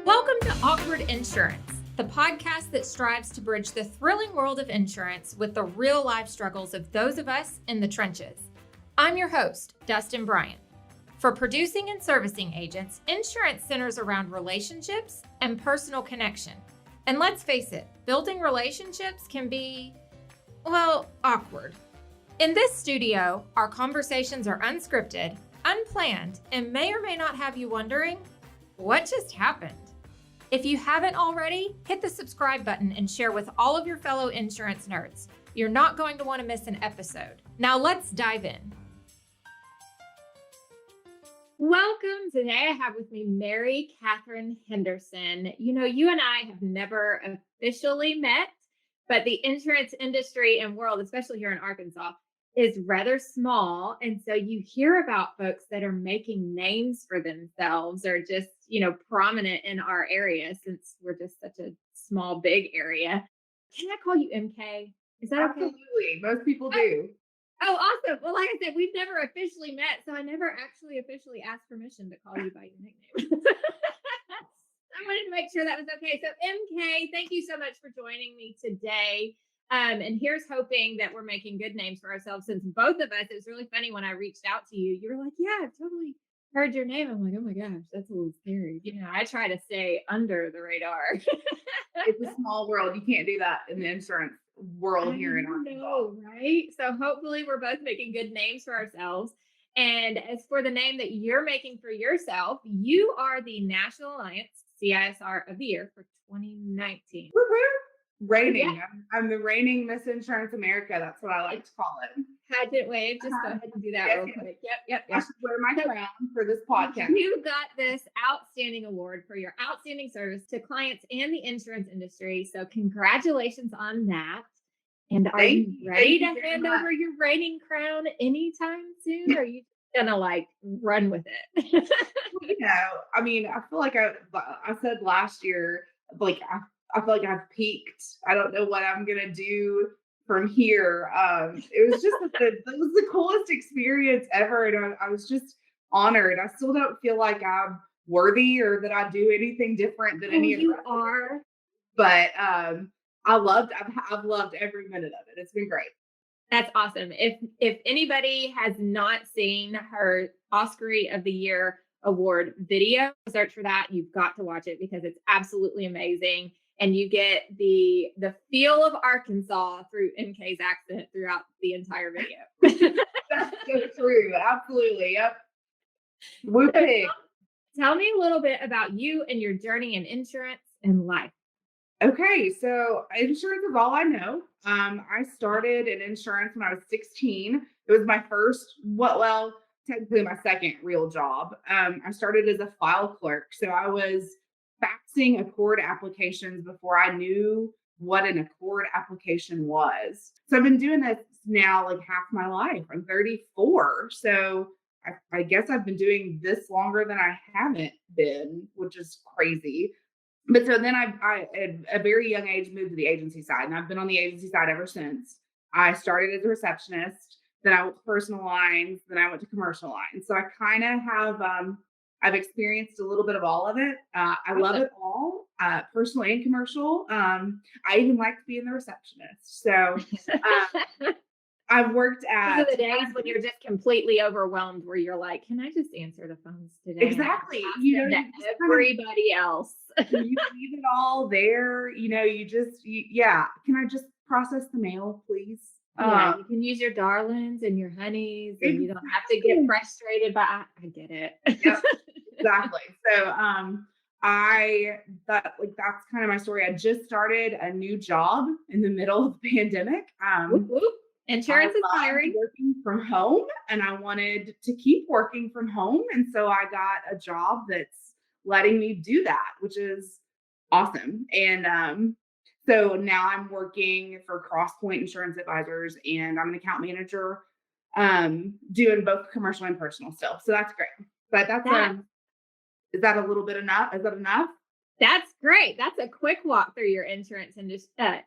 Welcome to Awkward Insurance, the podcast that strives to bridge the thrilling world of insurance with the real life struggles of those of us in the trenches. I'm your host, Dustyne Bryant. For producing and servicing agents, insurance centers around relationships and personal connection. And let's face it, building relationships can be, awkward. In this studio, our conversations are unscripted, unplanned, and may or may not have you wondering, what just happened? If you haven't already, hit the subscribe button and share with all of your fellow insurance nerds. You're not going to want to miss an episode. Now let's dive in. Welcome. Today I have with me Mary-Katherine Henderson. You know, you and I have never officially met, but the insurance industry and world, especially here in Arkansas, is rather small. And so you hear about folks that are making names for themselves or just, prominent in our area since we're just such a small, big area. Can I call you MK? Is that okay? Absolutely. Most people do. Oh, awesome. Well, like I said, we've never officially met, so I never actually officially asked permission to call you by your nickname. I wanted to make sure that was okay. So MK, thank you so much for joining me today. And here's hoping that we're making good names for ourselves since both of us, it was really funny when I reached out to you. You were like, yeah, I've totally heard your name. I'm like, oh my gosh, that's a little scary. I try to stay under the radar. It's a small world. You can't do that in the insurance world here in Arkansas. Right? So hopefully we're both making good names for ourselves. And as for the name that you're making for yourself, you are the National Alliance CISR of the Year for 2019. Woo-hoo. Reigning. Yeah. I'm the reigning Miss Insurance America. That's what I like to call it. Pageant wave. Just go ahead and do that real quick. Yep. I should wear my crown for this podcast. You got this outstanding award for your outstanding service to clients and the insurance industry. So congratulations on that. And are you ready to hand over your reigning crown anytime soon? Or are you gonna run with it? I feel like I said last year, I feel like I've peaked. I don't know what I'm going to do from here. It was just it was the coolest experience ever. And I was just honored. I still don't feel like I'm worthy or that I do anything different than any of you are. But I've loved every minute of it. It's been great. That's awesome. If anybody has not seen her Oscar of the Year award video, search for that. You've got to watch it because it's absolutely amazing. And you get the feel of Arkansas through MK's accent throughout the entire video. That's so true. Absolutely. Yep. Tell me a little bit about you and your journey in insurance and life. Okay. So insurance is all I know. I started in insurance when I was 16. It was my first, technically my second real job. I started as a file clerk. So I was faxing Accord applications before I knew what an Accord application was. So I've been doing this now half my life. I'm 34. So I guess I've been doing this longer than I haven't been, which is crazy. But so then I at a very young age moved to the agency side, and I've been on the agency side ever since. I started as a receptionist, then I went to personal lines, then I went to commercial lines. So I kind of have I've experienced a little bit of all of it. I love it all, personal and commercial. I even like to be in the receptionist. So I've worked at the days when you're just completely overwhelmed, where you're like, "Can I just answer the phones today?" Exactly. Everybody else. You leave it all there. Can I just process the mail, please? Yeah, you can use your darlings and your honeys, and you don't have to get frustrated by. I get it. Yep, exactly. So, that's kind of my story. I just started a new job in the middle of the pandemic. Insurance is hiring. Working from home, and I wanted to keep working from home, and so I got a job that's letting me do that, which is awesome. And so now I'm working for CrossPoint Insurance Advisors, and I'm an account manager, doing both commercial and personal still. So that's great. But is that a little bit enough? Is that enough? That's great. That's a quick walk through your insurance and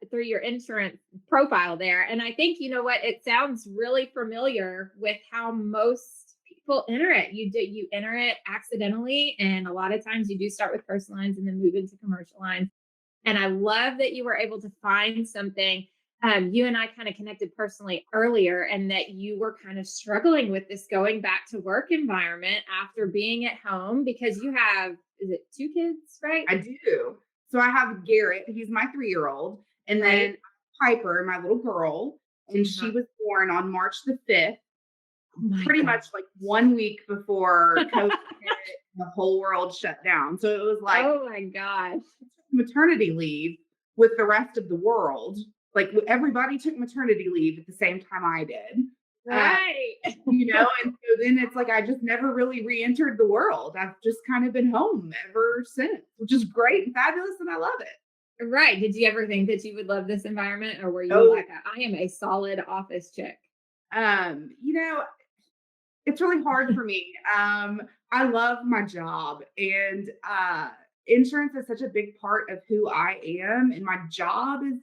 through your insurance profile there. And I think, it sounds really familiar with how most Well, enter it. You enter it accidentally. And a lot of times you do start with personal lines and then move into commercial lines. And I love that you were able to find something. You and I kind of connected personally earlier, and that you were kind of struggling with this going back to work environment after being at home because you have, is it 2 kids, right? I do. So I have Garrett, he's my 3-year-old, and then Right. Piper, my little girl, and she Uh-huh. was born on March the 5th, Oh my pretty God. much like 1 week before COVID hit, and the whole world shut down. So it was like Oh my gosh. maternity leave with the rest of the world. Like everybody took maternity leave at the same time I did. Uh, Right. and so then it's like I just never really re-entered the world. I've just kind of been home ever since, which is great and fabulous, and I love it. Right. Did you ever think that you would love this environment, or were you Oh, like, I am a solid office chick? um, you know, it's really hard for me. I love my job, and insurance is such a big part of who I am, and my job is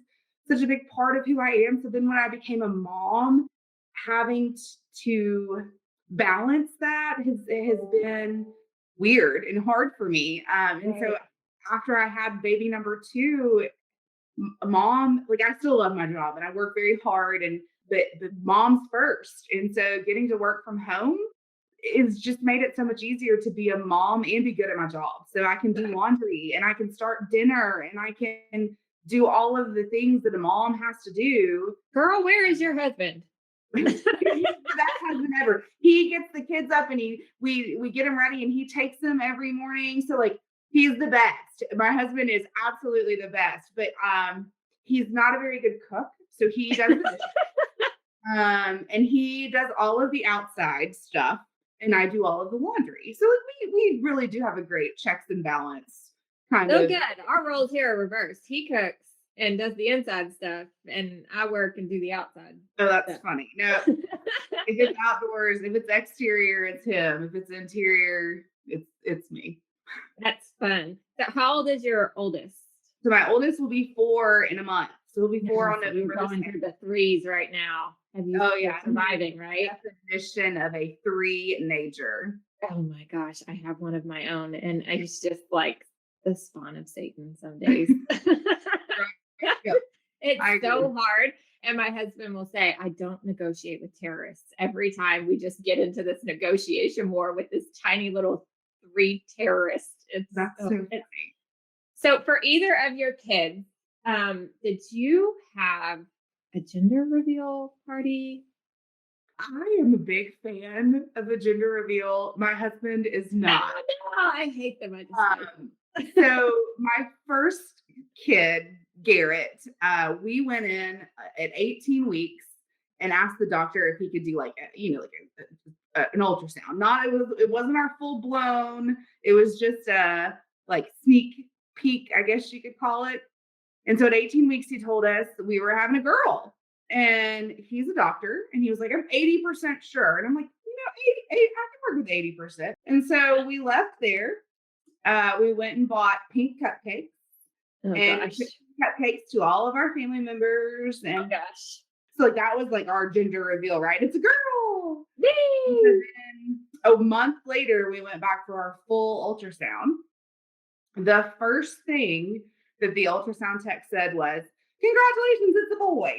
such a big part of who I am. So then when I became a mom, having to balance that has been weird and hard for me. And so Right. after I had baby number two, mom, like I still love my job and I work very hard, and but mom's first. And so getting to work from home is just made it so much easier to be a mom and be good at my job. So I can do laundry and I can start dinner and I can do all of the things that a mom has to do. Girl, where is your husband? He's the best husband ever. He gets the kids up and we get them ready and he takes them every morning. So like he's the best. My husband is absolutely the best, but he's not a very good cook. So he does the and he does all of the outside stuff and I do all of the laundry. So like we really do have a great checks and balance kind Oh, of. good. Our roles here are reversed. He cooks and does the inside stuff, and I work and do the outside Oh, that's stuff. funny. No, if it's outdoors, if it's exterior, it's him. If it's interior, it's me. That's fun. So, how old is your oldest? So my oldest will be 4 in a month. So he'll be 4 Yeah, on so you're November the going 2nd. through the threes right now. Have you? Oh You're yeah. surviving, right? Definition of a 3-nager. Oh my gosh, I have one of my own, and it's just like the spawn of Satan some days. Yep, It's I agree. so hard. And my husband will say, I don't negotiate with terrorists. Every time we just get into this negotiation war with this tiny little 3 terrorists. That's so funny. So for either of your kids, did you have a gender reveal party? I am a big fan of a gender reveal. My husband is not. No, I hate them. I just Um, so my first kid, Garrett, we went in at 18 weeks and asked the doctor if he could do like an ultrasound. Not it wasn't our full blown. It was just a like sneak peek, I guess you could call it. And so at 18 weeks, he told us that we were having a girl. And he's a doctor. And he was like, I'm 80% sure. And I'm like, 80, I can work with 80%. And so we left there. We went and bought pink cupcakes oh and gosh. took cupcakes to all of our family members. Oh And gosh. so like that was like our gender reveal, right? It's a girl. And so Yay! then a month later, we went back for our full ultrasound. The first thing that the ultrasound tech said was, congratulations, it's a boy.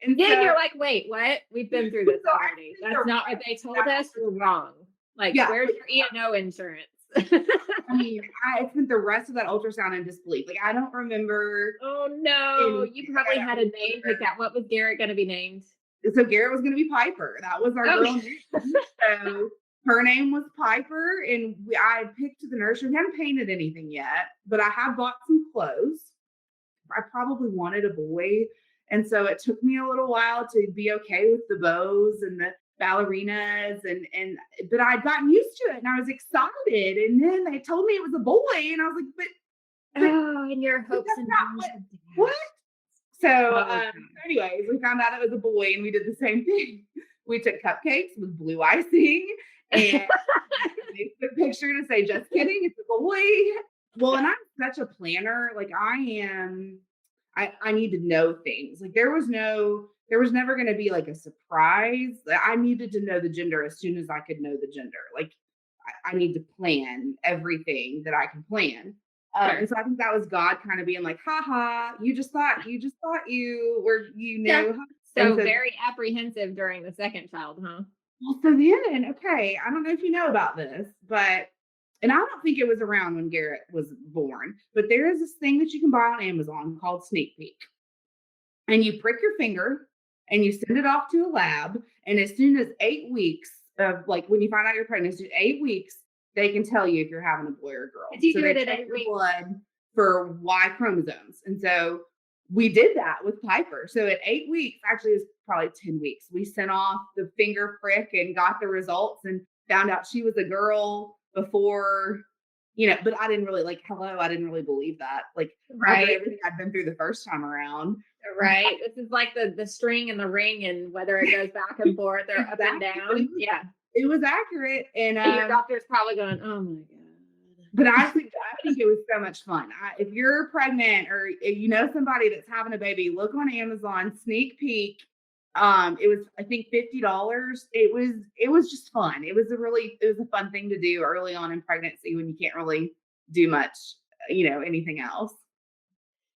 And Yeah, so, you're like, wait, what? We've been through this So I already. think That's they're not what right. they told us. We're wrong. Like, Yeah. where's your E&O insurance? I mean, I spent the rest of that ultrasound in disbelief. Like, I don't remember. Oh no, you probably had a name remember. picked out. What was Garrett going to be named? So Garrett was going to be Piper. That was our Oh. girl name. So her name was Piper, and I picked the nursery. We hadn't painted anything yet, but I have bought some clothes. I probably wanted a boy. And so it took me a little while to be okay with the bows and the ballerinas but I'd gotten used to it and I was excited. And then they told me it was a boy, and I was like, but Oh, and your hopes that's and not dreams. what- were dashed. what? So Oh, anyways, we found out it was a boy and we did the same thing. We took cupcakes with blue icing and they took a picture to say, just kidding, it's a boy. Well, and I'm such a planner. Like I need to know things. Like there was no there was never going to be like a surprise. I needed to know the gender as soon as I could know the gender. Like I need to plan everything that I can plan. And so I think that was God kind of being like, ha ha, you just thought you were, you Yeah. knew. So very apprehensive during the second child, huh? Well, so then, okay, I don't know if you know about this, but, and I don't think it was around when Garrett was born, but there is this thing that you can buy on Amazon called Sneak Peek. And you prick your finger and you send it off to a lab. And as soon as 8 weeks of, like, when you find out you're pregnant, 8 weeks, they can tell you if you're having a boy or a girl. Do you So do they it at check 8 your weeks? blood for Y chromosomes. And so we did that with Piper. So at 8 weeks, actually, it was probably 10 weeks, we sent off the finger prick and got the results and found out she was a girl before, but I didn't really, like, hello, I didn't really believe that. Like, after Right. everything I'd been through the first time around. Right. This is like the string and the ring and whether it goes back and forth or up and down. Yeah. It was accurate. And Your doctor's probably going, oh my God. but I think it was so much fun. If you're pregnant or you know somebody that's having a baby, look on Amazon, Sneak Peek. It was, I think, $50. It was just fun. It was a fun thing to do early on in pregnancy when you can't really do much, anything else.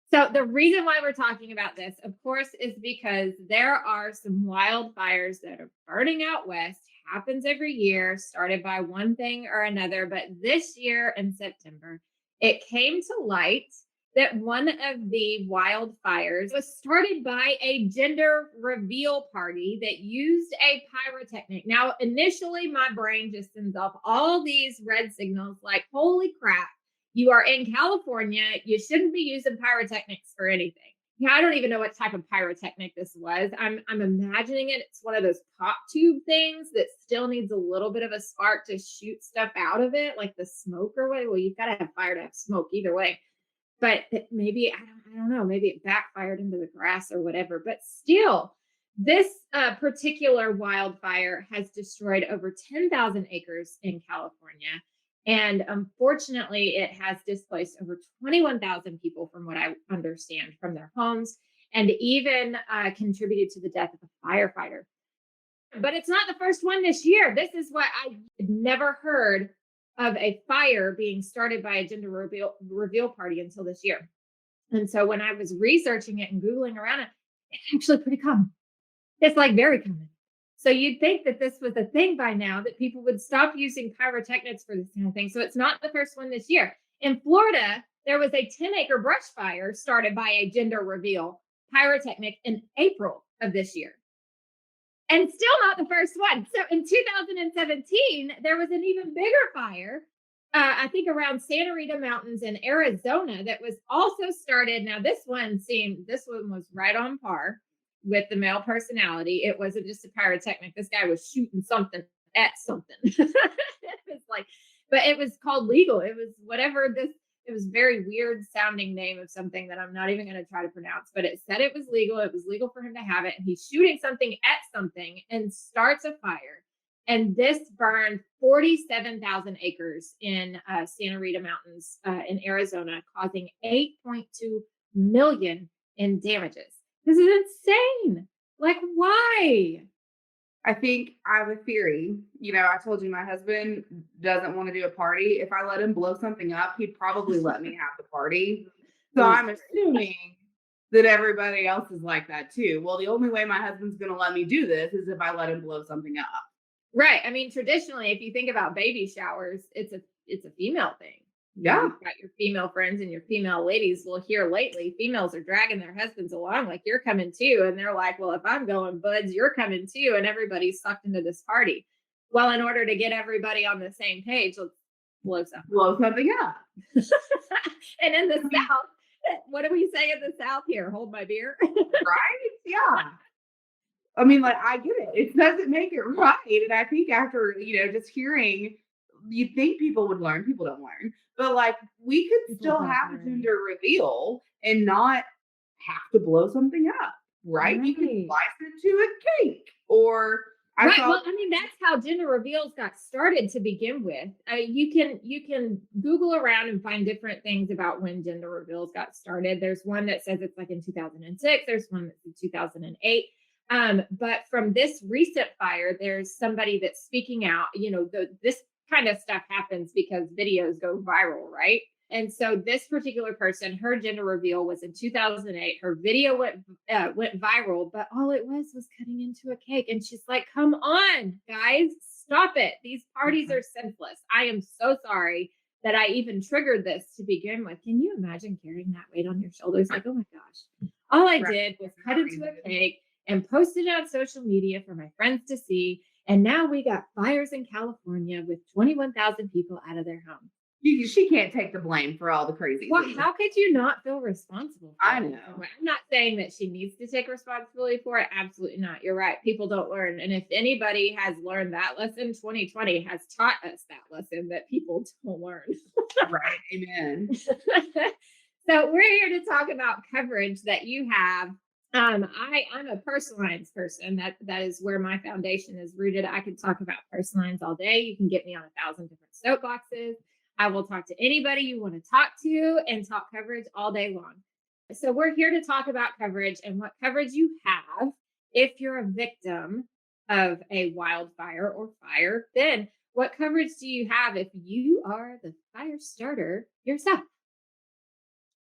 So the reason why we're talking about this, of course, is because there are some wildfires that are burning out west. Happens every year, started by one thing or another. But this year in September, it came to light that one of the wildfires was started by a gender reveal party that used a pyrotechnic. Now, initially, my brain just sends off all these red signals like, holy crap. You are in California. You shouldn't be using pyrotechnics for anything. Yeah, I don't even know what type of pyrotechnic this was. I'm imagining it. It's one of those pop tube things that still needs a little bit of a spark to shoot stuff out of it, like the smoke or what. Well, you've got to have fire to have smoke either way. But maybe I don't know. Maybe it backfired into the grass or whatever. But still, this particular wildfire has destroyed over 10,000 acres in California. And unfortunately, it has displaced over 21,000 people, from what I understand, from their homes, and even contributed to the death of a firefighter. But it's not the first one this year. This is what I never heard of, a fire being started by a gender reveal party until this year. And so when I was researching it and Googling around it, it's actually pretty common. It's like very common. So you'd think that this was a thing by now, that people would stop using pyrotechnics for this kind of thing. So it's not the first one this year. In Florida, there was a 10-acre brush fire started by a gender reveal pyrotechnic in April of this year. And still not the first one. So in 2017, there was an even bigger fire, I think around Santa Rita Mountains in Arizona, that was also started. Now, this one was right on par with the male personality. It wasn't just a pyrotechnic. This guy was shooting something at something. It was like, but it was called legal. It was whatever this, it was very weird sounding name of something that I'm not even going to try to pronounce, but it said it was legal. It was legal for him to have it. And he's shooting something at something and starts a fire. And this burned 47,000 acres in Santa Rita Mountains in Arizona, causing 8.2 million in damages. This is insane. Like, why? I think I have a theory. I told you my husband doesn't want to do a party. If I let him blow something up, he'd probably let me have the party. So I'm assuming that everybody else is like that too. Well, the only way my husband's going to let me do this is if I let him blow something up. Right. I mean, traditionally, if you think about baby showers, it's a female thing. Yeah. You've got your female friends and your female ladies. Well, here lately, females are dragging their husbands along like, you're coming too. And they're like, well, if I'm going, buds, you're coming too. And everybody's sucked into this party. Well, in order to get everybody on the same page, let's blow something up. And in the South, what do we say in the South here? Hold my beer. Right? Yeah. I mean, like, I get it. It doesn't make it right. And I think after, just hearing, you'd think people would learn. People don't learn. But like, we could still have a gender reveal and not have to blow something up, right? You can slice it to a cake or well, I mean, that's how gender reveals got started to begin with. You can Google around and find different things about when gender reveals got started. There's one that says it's like in 2006. There's one that's in 2008. But from this recent fire, there's somebody that's speaking out. This kind of stuff happens because videos go viral, right? And so this particular person, her gender reveal was in 2008. Her video went viral, but all it was cutting into a cake. And she's like, "Come on, guys, stop it! These parties are senseless. I am so sorry that I even triggered this to begin with." Can you imagine carrying that weight on your shoulders? Like, oh my gosh, all I did was cut into a cake and posted it on social media for my friends to see. And now we got fires in California with 21,000 people out of their home. She can't take the blame for all the crazy. Well, how could you not feel responsible for I it? know. I'm not saying that she needs to take responsibility for it. Absolutely not. You're right. People don't learn. And if anybody has learned that lesson, 2020 has taught us that lesson that people don't learn. Right. Amen. So we're here to talk about coverage that you have. I'm a personal lines person. That is where my foundation is rooted. I could talk about personal lines all day. You can get me on 1,000 different soapboxes. I will talk to anybody you want to talk to and talk coverage all day long. So we're here to talk about coverage and what coverage you have if you're a victim of a wildfire or fire. Then what coverage do you have if you are the fire starter yourself?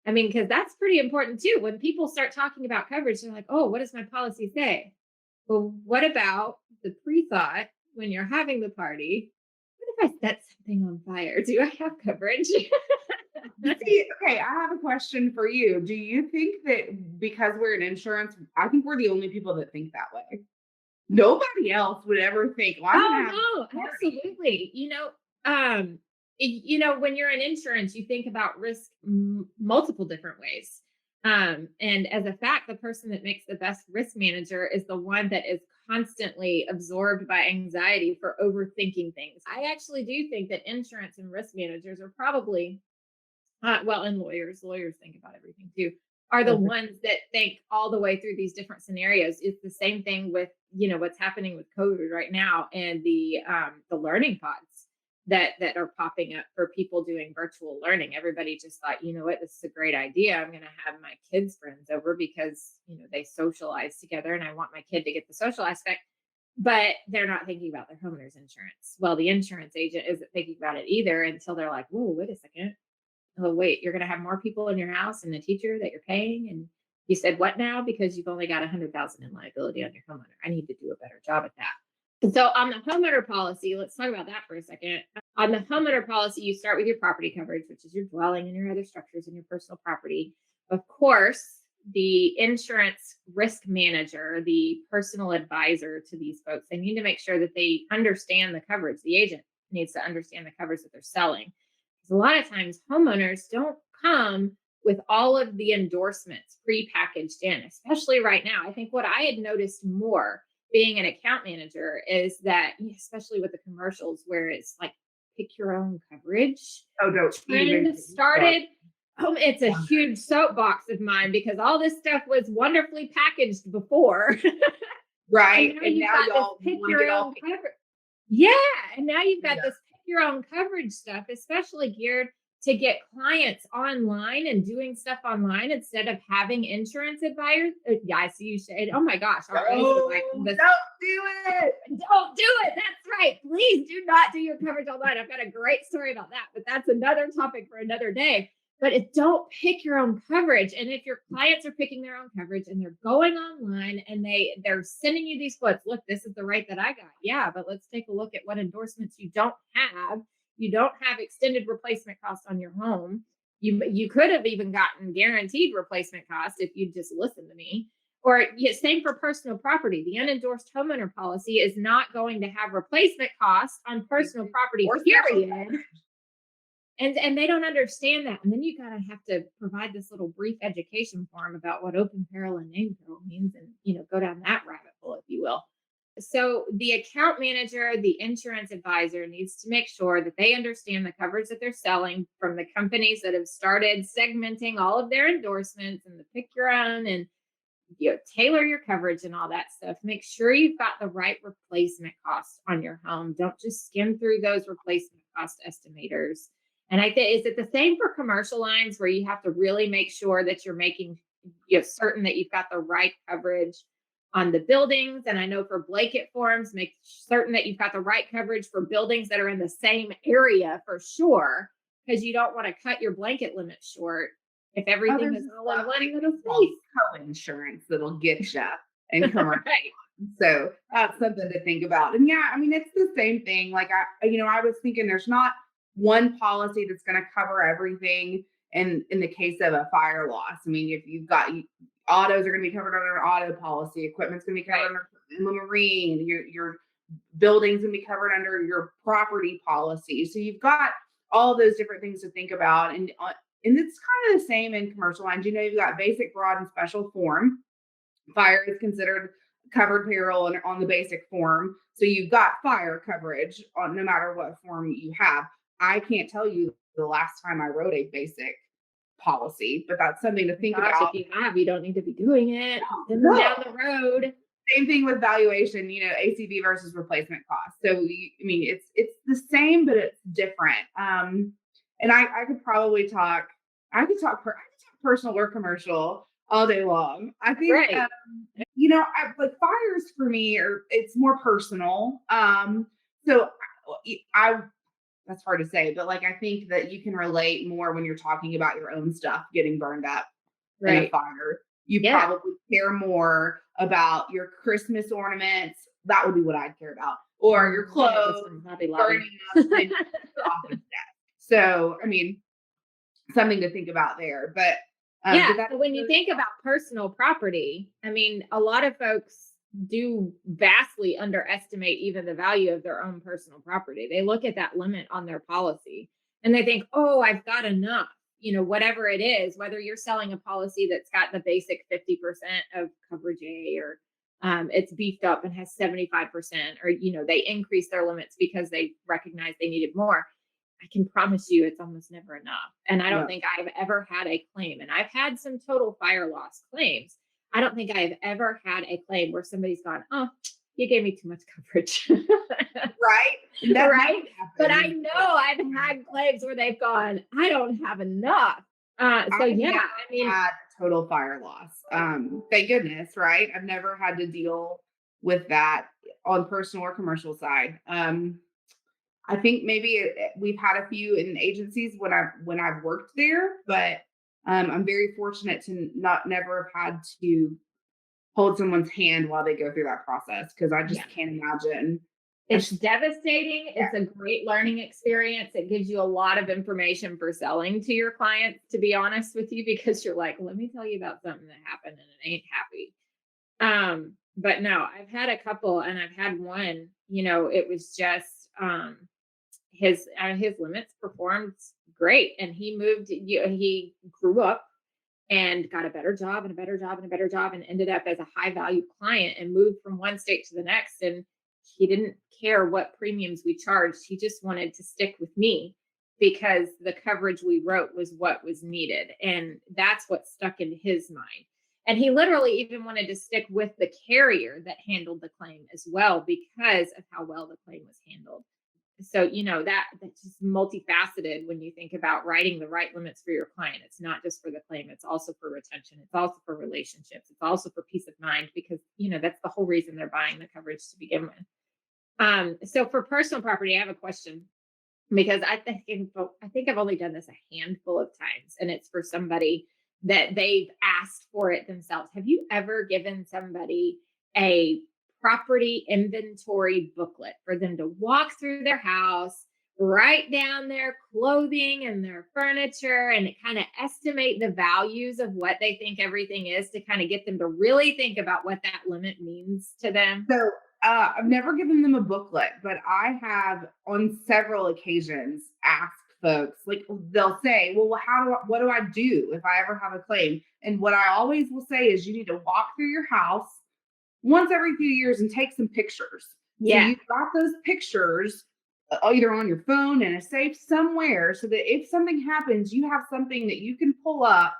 I mean, because that's pretty important too. When people start talking about coverage, they're like, "Oh, what does my policy say?" Well, what about the pre-thought when you're having the party? What if I set something on fire? Do I have coverage? See, okay, I have a question for you. Do you think that because we're in insurance, I think we're the only people that think that way? Nobody else would ever think, well, I'm gonna have Oh a no, party. absolutely. When you're in insurance, you think about risk multiple different ways. And as a fact, the person that makes the best risk manager is the one that is constantly absorbed by anxiety for overthinking things. I actually do think that insurance and risk managers are probably, and lawyers think about everything too, are the ones that think all the way through these different scenarios. It's the same thing with, what's happening with COVID right now and the learning pods that are popping up for people doing virtual learning. Everybody just thought, you know what, this is a great idea. I'm going to have my kids' friends over because, they socialize together and I want my kid to get the social aspect, but they're not thinking about their homeowner's insurance. Well, the insurance agent isn't thinking about it either until they're like, "Whoa, wait a second. Oh, wait, you're going to have more people in your house and the teacher that you're paying." And you said, "What now?" Because you've only got 100,000 in liability on your homeowner. I need to do a better job at that. So on the homeowner policy, let's talk about that for a second. On the homeowner policy, you start with your property coverage, which is your dwelling and your other structures and your personal property. Of course, the insurance risk manager, the personal advisor to these folks, they need to make sure that they understand the coverage. The agent needs to understand the coverage that they're selling. Because a lot of times homeowners don't come with all of the endorsements pre-packaged in, especially right now. I think what I had noticed more being an account manager is that, especially with the commercials where it's like pick your own coverage Oh, don't trend started. It's a huge soapbox of mine because all this stuff was wonderfully packaged before. Right. And now you've got this pick your own coverage. Yeah. And now you've got this pick your own coverage stuff, especially geared to get clients online and doing stuff online instead of having insurance advisors. Yeah, I see you shade. Oh my gosh. Don't do it. Don't do it. That's right. Please do not do your coverage online. I've got a great story about that, but that's another topic for another day. But don't pick your own coverage. And if your clients are picking their own coverage and they're going online and they're sending you these quotes, look, this is the rate that I got. Yeah, but let's take a look at what endorsements you don't have. You don't have extended replacement cost on your home. You could have even gotten guaranteed replacement cost if you just listened to me. Or same for personal property. The unendorsed homeowner policy is not going to have replacement costs on personal property, period. And they don't understand that. And then you kind of have to provide this little brief education for them about what open peril and name peril means and, go down that rabbit hole, if you will. So the account manager, the insurance advisor needs to make sure that they understand the coverage that they're selling from the companies that have started segmenting all of their endorsements and the pick your own and tailor your coverage and all that stuff. Make sure you've got the right replacement costs on your home. Don't just skim through those replacement cost estimators. And I think, is it the same for commercial lines where you have to really make sure that you're making certain that you've got the right coverage on the buildings. And I know for blanket forms, make certain that you've got the right coverage for buildings that are in the same area for sure, because you don't want to cut your blanket limit short if everything is all in one little space. Co-insurance that'll get you and commercial. Right. So that's something to think about. And yeah, I mean, it's the same thing. Like I was thinking there's not one policy that's going to cover everything in the case of a fire loss. I mean, if you've got autos are going to be covered under an auto policy, equipment's going to be covered under inland marine, your buildings going to be covered under your property policy. So you've got all those different things to think about. And it's kind of the same in commercial lines. You've got basic, broad, and special form. Fire is considered covered peril on the basic form. So you've got fire coverage on no matter what form you have. I can't tell you the last time I wrote a basic policy, but that's something to think about. If you have, you don't need to be doing it down the road. Same thing with valuation, ACV versus replacement cost. So it's the same, but it's different. And I could probably talk. I could talk personal or commercial all day long. I think, like fires for me it's more personal. So that's hard to say, but like, I think that you can relate more when you're talking about your own stuff getting burned up in a fire. You probably care more about your Christmas ornaments. That would be what I'd care about. Or your clothes burning up in your office desk. So, I mean, something to think about there. But so when you think about personal property, I mean, a lot of folks do vastly underestimate even the value of their own personal property. They look at that limit on their policy and they think, oh, I've got enough, whatever it is, whether you're selling a policy that's got the basic 50% of coverage A or it's beefed up and has 75%, or, they increase their limits because they recognize they needed more. I can promise you it's almost never enough. And I don't think I've ever had a claim, and I've had some total fire loss claims. I don't think I've ever had a claim where somebody's gone, oh, you gave me too much coverage. Right. Right. But I know I've had claims where they've gone, I don't have enough. Had total fire loss. Thank goodness, right? I've never had to deal with that on personal or commercial side. I think maybe we've had a few in agencies when I've worked there, but I'm very fortunate to never have had to hold someone's hand while they go through that process, because I just can't imagine. It's devastating. It's a great learning experience. It gives you a lot of information for selling to your clients, to be honest with you, because you're like, let me tell you about something that happened and it ain't happy. But no, I've had a couple, and I've had one, it was just his limits performed great. And he he grew up and got a better job and a better job and a better job, and ended up as a high value client and moved from one state to the next. And he didn't care what premiums we charged. He just wanted to stick with me because the coverage we wrote was what was needed. And that's what stuck in his mind. And he literally even wanted to stick with the carrier that handled the claim as well, because of how well the claim was handled. So, that's just multifaceted when you think about writing the right limits for your client. It's not just for the claim. It's also for retention. It's also for relationships. It's also for peace of mind, because, that's the whole reason they're buying the coverage to begin with. So for personal property, I have a question, because I think I've only done this a handful of times, and it's for somebody that they've asked for it themselves. Have you ever given somebody a property inventory booklet for them to walk through their house, write down their clothing and their furniture, and kind of estimate the values of what they think everything is, to kind of get them to really think about what that limit means to them? So I've never given them a booklet, but I have on several occasions asked folks, like, they'll say, well, what do I do if I ever have a claim? And what I always will say is, you need to walk through your house once every few years and take some pictures. Yeah. So you've got those pictures either on your phone in a safe somewhere, so that if something happens, you have something that you can pull up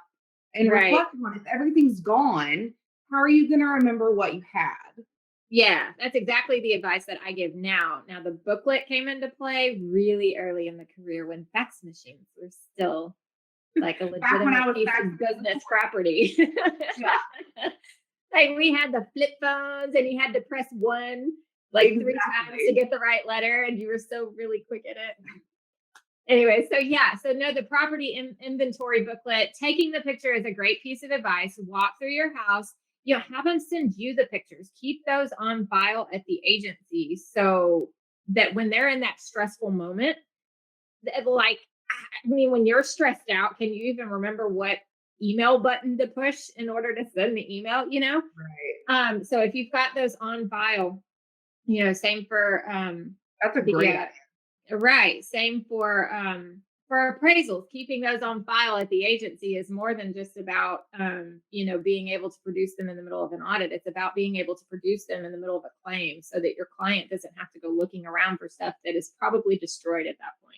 and reflect on. If everything's gone, how are you going to remember what you had? Yeah, that's exactly the advice that I give now. Now, the booklet came into play really early in the career, when fax machines were still like a legitimate piece of business property. Like we had the flip phones and you had to press one like 3 times to Exactly. get the right letter, and you were so really quick at it. Anyway, so yeah, so no, the property inventory booklet, taking the picture is a great piece of advice. Walk through your house, have them send you the pictures. Keep those on file at the agency so that when they're in that stressful moment, like, I mean, when you're stressed out, can you even remember what email button to push in order to send the email? Right. So if you've got those on file, same for That's a the great idea. right, same for appraisals. Keeping those on file at the agency is more than just about being able to produce them in the middle of an audit. It's about being able to produce them in the middle of a claim so that your client doesn't have to go looking around for stuff that is probably destroyed at that point.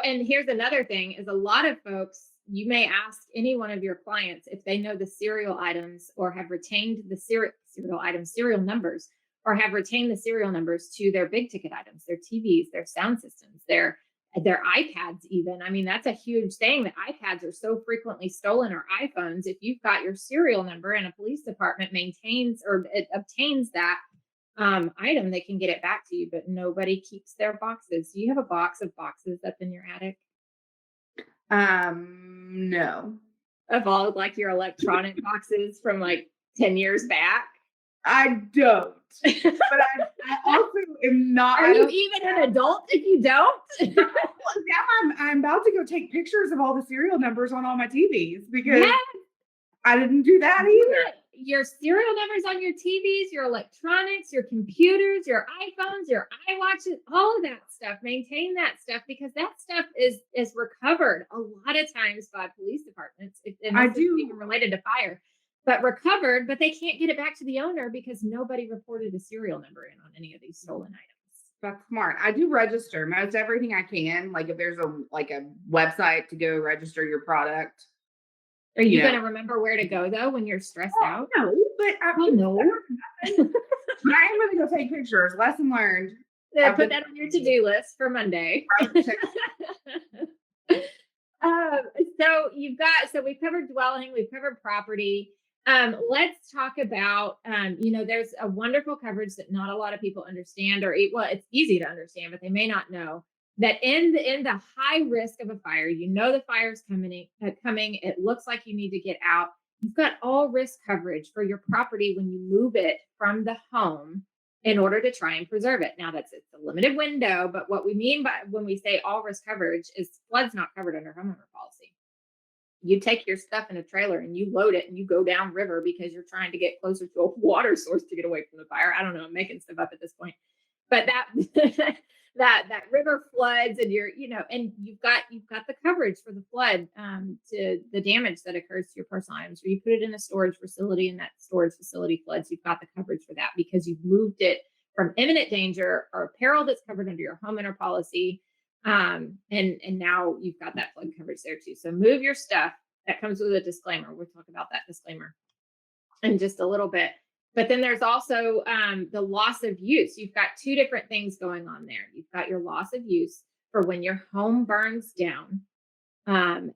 And here's another thing is a lot of folks, you may ask any one of your clients if they know the serial items or have retained the serial numbers, or have retained the serial numbers to their big ticket items, their TVs, their sound systems, their iPads even. I mean, that's a huge thing that iPads are so frequently stolen, or iPhones. If you've got your serial number and a police department maintains or it obtains that item, they can get it back to you, but nobody keeps their boxes. Do you have a box of boxes up in your attic No, of all like your electronic boxes from like 10 years back? I don't. But I also am not. Are I you don't. even an adult if you don't? Well, now I'm about to go take pictures of all the serial numbers on all my TVs because Yeah, I didn't do that do either. it. Your serial numbers on your TVs, your electronics, your computers, your iPhones, your iWatches, all of that stuff. Maintain that stuff because that stuff is recovered a lot of times by police departments. And I this isn't do. even related to fire, but recovered, but they can't get it back to the owner because nobody reported a serial number in on any of these stolen items. That's smart. I do register most everything I can. Like if there's a website to go register your product, Are you you know. going to remember where to go though when you're stressed Oh, out? no, but Oh no. but I am going to go take pictures. Lesson learned. Yeah, I've put been that on your to-do list for Monday. Um, so we've covered dwelling, we've covered property. Let's talk about, there's a wonderful coverage that not a lot of people understand, well, it's easy to understand, but they may not know that in the high risk of a fire, the fire's coming. It looks like you need to get out. You've got all risk coverage for your property when you move it from the home in order to try and preserve it. Now it's a limited window, but what we mean by when we say all risk coverage is flood's not covered under homeowner policy. You take your stuff in a trailer and you load it and you go down river because you're trying to get closer to a water source to get away from the fire. I don't know, I'm making stuff up at this point. But that that river floods and and you've got the coverage for the flood, to the damage that occurs to your personal items, or you put it in a storage facility and that storage facility floods. You've got the coverage for that because you've moved it from imminent danger or peril that's covered under your homeowner policy. And now you've got that flood coverage there too. So move your stuff. That comes with a disclaimer. We'll talk about that disclaimer in just a little bit. But then there's also the loss of use. You've got two different things going on there. You've got your loss of use for when your home burns down. And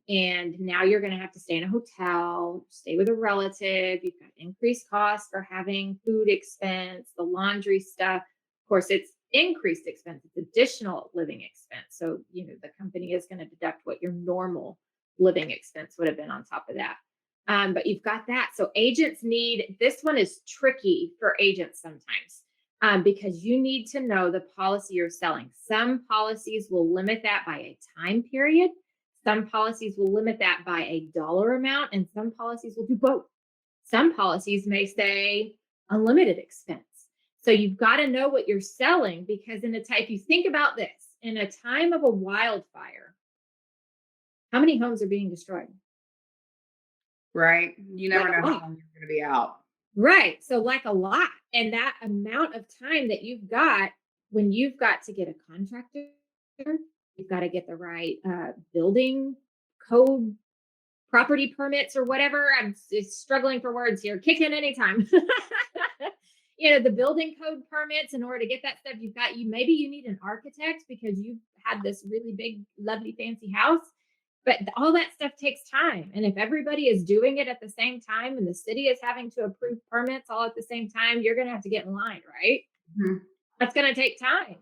now you're going to have to stay in a hotel, stay with a relative. You've got increased costs for having food expense, the laundry stuff. Of course, it's increased expense. It's additional living expense. So, the company is going to deduct what your normal living expense would have been on top of that. But you've got that. So agents this one is tricky for agents sometimes, because you need to know the policy you're selling. Some policies will limit that by a time period. Some policies will limit that by a dollar amount, and some policies will do both. Some policies may say unlimited expense. So you've got to know what you're selling, because if you think about this, in a time of a wildfire, how many homes are being destroyed? Right. You never Like know how long you're going to be out. Right. So like a lot. And that amount of time that you've got when you've got to get a contractor, you've got to get the right building code, property permits or whatever. I'm just struggling for words here. Kick in anytime. The building code permits in order to get that stuff. Maybe you need an architect because you've had this really big, lovely, fancy house. But all that stuff takes time. And if everybody is doing it at the same time and the city is having to approve permits all at the same time, you're going to have to get in line, right? Mhm. That's going to take time.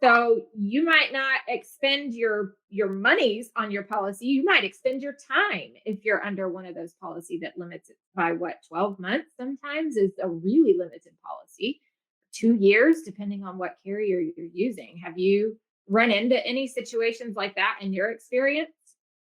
So you might not expend your monies on your policy. You might expend your time if you're under one of those policy that limits it by 12 months sometimes is a really limited policy. 2 years, depending on what carrier you're using. Have you run into any situations like that in your experience?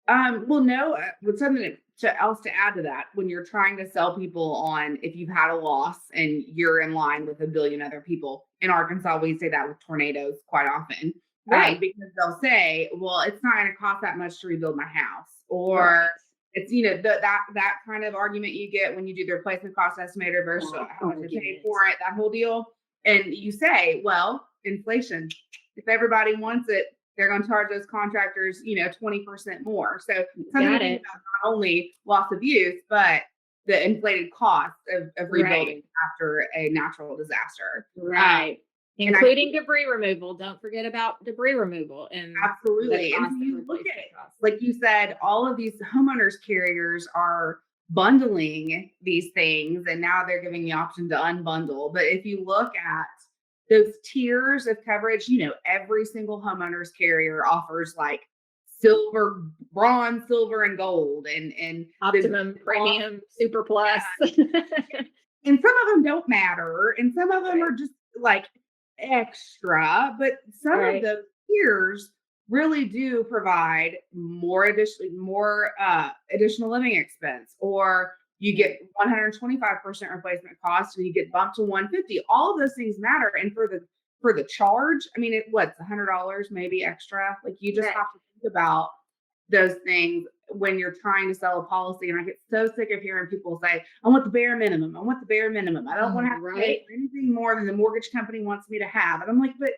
Well, no, with something else to add to that, when you're trying to sell people on if you've had a loss and you're in line with a billion other people. In Arkansas, we say that with tornadoes quite often. Right. Because they'll say, well, it's not going to cost that much to rebuild my house. Or Right. it's, that kind of argument you get when you do the replacement cost estimator versus how much you paid for it, that whole deal. And you say, well, inflation, if everybody wants it, they're going to charge those contractors, 20% more. So something to think about not only loss of use, but the inflated cost of rebuilding after a natural disaster. Right. Including debris removal. Don't forget about debris removal. And absolutely. And so you look at it, like you said, all of these homeowners carriers are bundling these things, and now they're giving the option to unbundle. But if you look at those tiers of coverage, every single homeowners carrier offers like silver, bronze, silver, and gold, and optimum, premium, super plus. Yeah. And some of them don't matter, and some of them are just like extra, but some of those tiers really do provide more additional living expense, or you get 125% replacement cost and you get bumped to 150. All of those things matter. And for the charge, I mean, what's $100 maybe extra? Like you just have to think about those things when you're trying to sell a policy. And I get so sick of hearing people say, I want the bare minimum. I want the bare minimum. I don't want to have to pay for anything more than the mortgage company wants me to have. And I'm like, but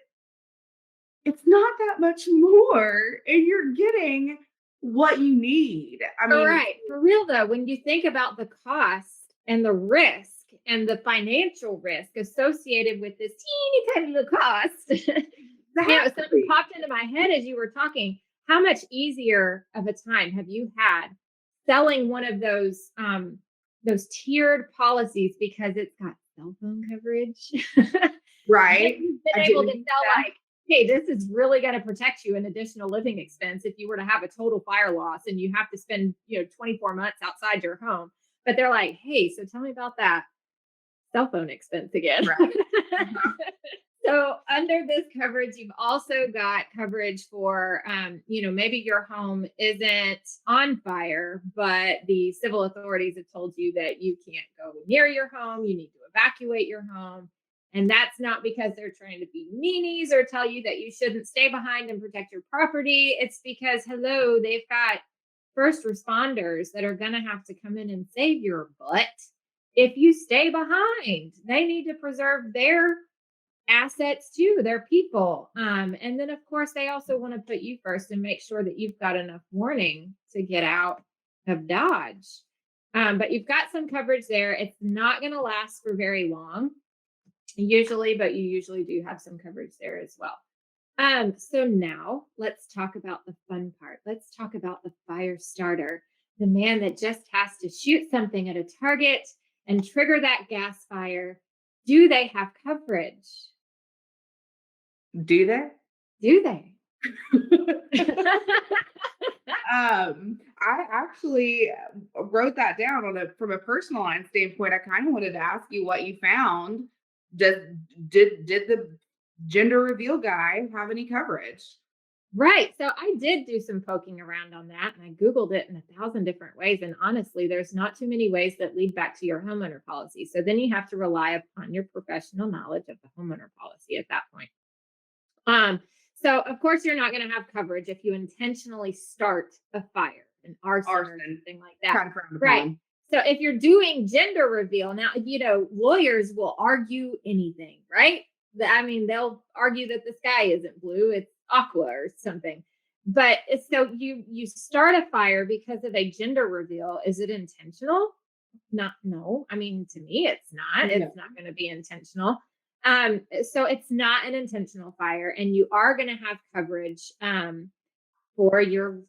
it's not that much more. And you're getting what you need. I mean, right. For real though, when you think about the cost and the risk and the financial risk associated with this teeny tiny little cost, something popped into my head as you were talking. How much easier of a time have you had selling one of those tiered policies because it's got cell phone coverage? Right. You've been able to sell like, hey, this is really going to protect you an additional living expense if you were to have a total fire loss and you have to spend 24 months outside your home. But they're like, hey, so tell me about that cell phone expense again. Right. So under this coverage, you've also got coverage for, maybe your home isn't on fire, but the civil authorities have told you that you can't go near your home. You need to evacuate your home. And that's not because they're trying to be meanies or tell you that you shouldn't stay behind and protect your property. It's because, they've got first responders that are going to have to come in and save your butt if you stay behind. They need to preserve their assets too, their people. And then of course they also want to put you first and make sure that you've got enough warning to get out of Dodge. But you've got some coverage there. It's not going to last for very long usually, but you usually do have some coverage there as well. So now let's talk about the fun part. Let's talk about the fire starter, the man that just has to shoot something at a target and trigger that gas fire. Do they have coverage? Do they? Do they? I actually wrote that down from a personal line standpoint. I kind of wanted to ask you what you found. Did the gender reveal guy have any coverage? Right. So I did do some poking around on that, and I Googled it in 1,000 different ways. And honestly, there's not too many ways that lead back to your homeowner policy. So then you have to rely upon your professional knowledge of the homeowner policy at that point. So of course you're not going to have coverage if you intentionally start a fire, an arson or something like that. Right. So if you're doing gender reveal, now, lawyers will argue anything, right? They'll argue that the sky isn't blue, it's aqua or something. But so you start a fire because of a gender reveal. Is it intentional? No. To me, it's not. It's not going to be intentional. So it's not an intentional fire, and you are going to have coverage for your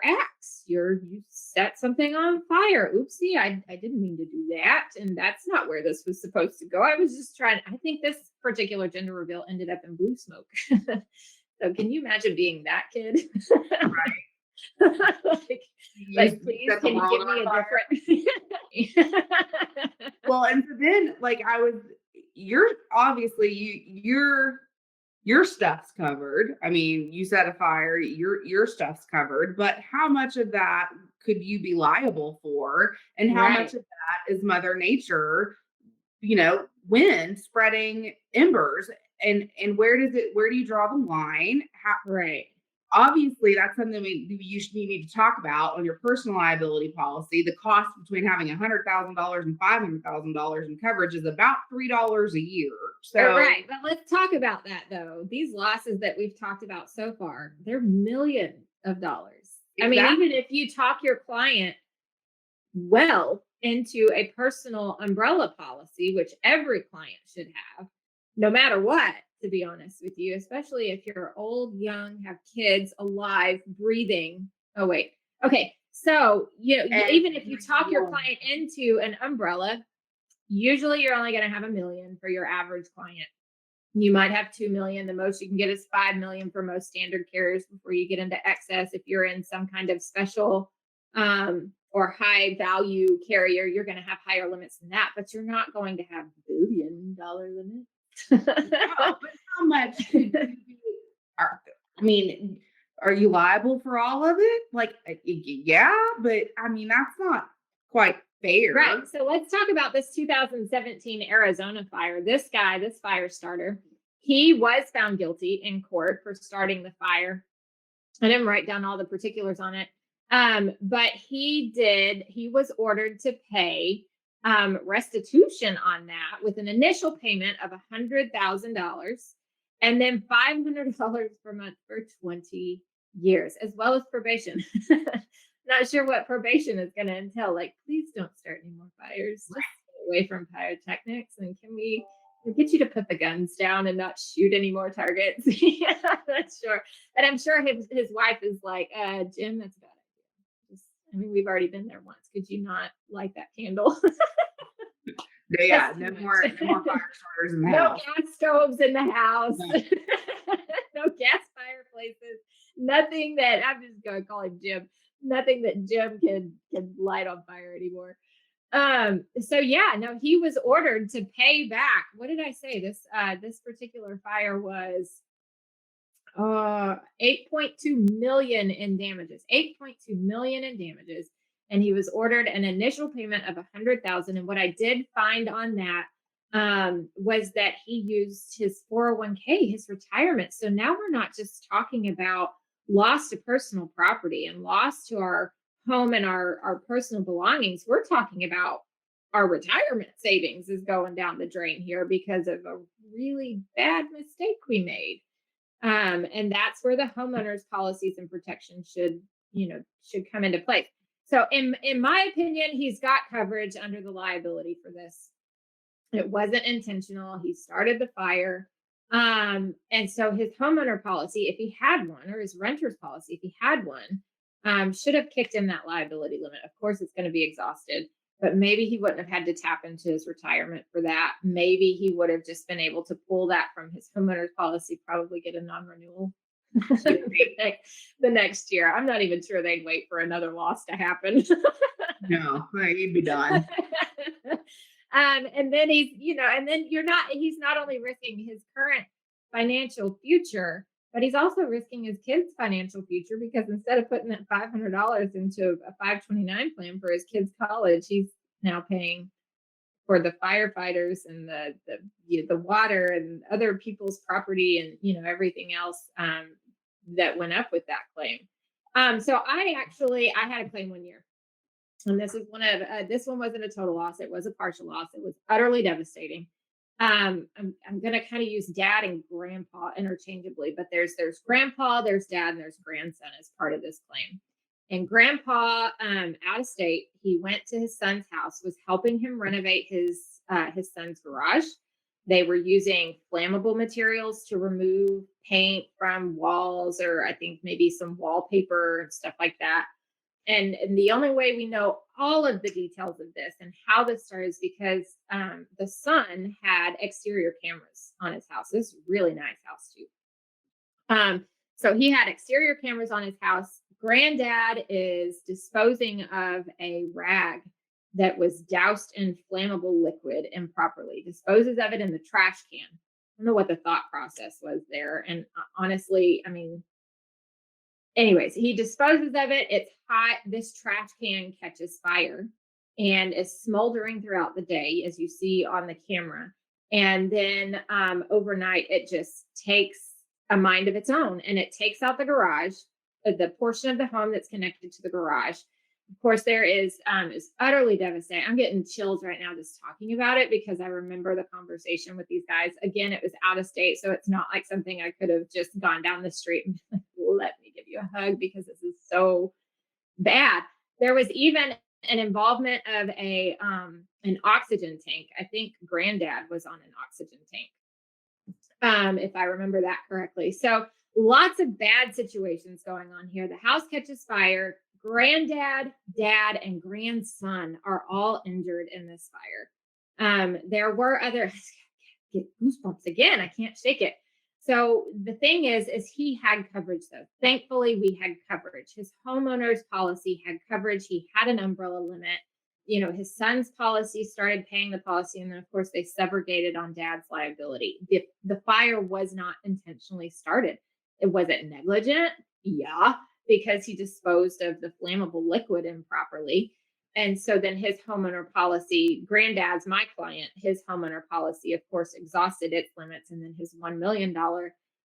acts. You set something on fire. Oopsie, I didn't mean to do that. And that's not where this was supposed to go. I was just trying. I think this particular gender reveal ended up in blue smoke. So can you imagine being that kid? like, please, can you give me a different? Well, and so then like you're obviously your stuff's covered. I mean, you set a fire, your stuff's covered, but how much of that could you be liable for? And how much of that is Mother Nature, wind spreading embers? And where do you draw the line? Obviously, that's something you need to talk about on your personal liability policy. The cost between having $100,000 and $500,000 in coverage is about $3 a year. So, right. But let's talk about that, though. These losses that we've talked about so far, they're millions of dollars. Exactly. I mean, even if you talk your client well into a personal umbrella policy, which every client should have, no matter what, to be honest with you, especially if you're old, young, have kids, alive, breathing. Oh, wait. Okay. So, even if you talk your client into an umbrella, usually you're only going to have $1 million for your average client. You might have $2 million. The most you can get is $5 million for most standard carriers before you get into excess. If you're in some kind of special or high value carrier, you're going to have higher limits than that, but you're not going to have $1 billion limits. No, but how much are you liable for all of it? Like, yeah, but I mean, that's not quite fair. Right. So let's talk about this 2017 Arizona fire. This guy, this fire starter, he was found guilty in court for starting the fire. I didn't write down all the particulars on it. But he was ordered to pay restitution on that with an initial payment of $100,000 and then $500 per month for 20 years, as well as probation. Not sure what probation is going to entail. Like, please don't start any more fires. Just stay away from pyrotechnics. And can we get you to put the guns down and not shoot any more targets? Yeah, that's sure. And I'm sure his wife is like, Jim, that's a bad idea. We've already been there once. Could you not light that candle? Yeah, no more fire starters in the house. No gas stoves in the house. No gas fireplaces. Nothing that I'm just going to call him Jim. Nothing that Jim can light on fire anymore. So yeah, no, he was ordered to pay back. What did I say? This particular fire was 8.2 million in damages. 8.2 million in damages. And he was ordered an initial payment of $100,000. And what I did find on that was that he used his 401k, his retirement. So now we're not just talking about loss to personal property and loss to our home and our personal belongings. We're talking about our retirement savings is going down the drain here because of a really bad mistake we made. And that's where the homeowners policies and protections should come into place. So in my opinion, he's got coverage under the liability for this. It wasn't intentional. He started the fire. And so his homeowner policy, if he had one, or his renter's policy, if he had one, should have kicked in that liability limit. Of course, it's going to be exhausted, but maybe he wouldn't have had to tap into his retirement for that. Maybe he would have just been able to pull that from his homeowner's policy, probably get a non-renewal the next year. I'm not even sure they'd wait for another loss to happen. No, he'd be done. And then he's not only risking his current financial future, but he's also risking his kids' financial future, because instead of putting that $500 into a 529 plan for his kids' college, he's now paying for the firefighters and the water and other people's property and everything else that went up with that claim. So I had a claim one year, and this one wasn't a total loss; it was a partial loss. It was utterly devastating. I'm going to kind of use dad and grandpa interchangeably, but there's grandpa, there's dad, and there's grandson as part of this claim. And grandpa, out of state, he went to his son's house, was helping him renovate his son's garage. They were using flammable materials to remove paint from walls, or I think maybe some wallpaper and stuff like that. And the only way we know all of the details of this and how this started is because the son had exterior cameras on his house. This is a really nice house too. So he had exterior cameras on his house. Granddad is disposing of a rag that was doused in flammable liquid improperly, disposes of it in the trash can. I don't know what the thought process was there. And honestly, I mean, anyways, he disposes of it. It's hot. This trash can catches fire and is smoldering throughout the day, as you see on the camera. And then overnight, it just takes a mind of its own, and it takes out the garage, the portion of the home that's connected to the garage. Of course, there is utterly devastating. I'm getting chills right now just talking about it because I remember the conversation with these guys. Again, it was out of state, so it's not like something I could have just gone down the street and been like, let me give you a hug because this is so bad. There was even an involvement of an oxygen tank. I think Granddad was on an oxygen tank, if I remember that correctly. So lots of bad situations going on here. The house catches fire. Granddad, dad, and grandson are all injured in this fire. There were other get goosebumps again. I can't shake it. So the thing is he had coverage though. Thankfully, we had coverage. His homeowner's policy had coverage. He had an umbrella limit. You know, his son's policy started paying the policy, and then of course they segregated on dad's liability. The fire was not intentionally started. It wasn't negligent. Yeah, because he disposed of the flammable liquid improperly. And so then his homeowner policy, Granddad's my client, his homeowner policy, of course, exhausted its limits. And then his $1 million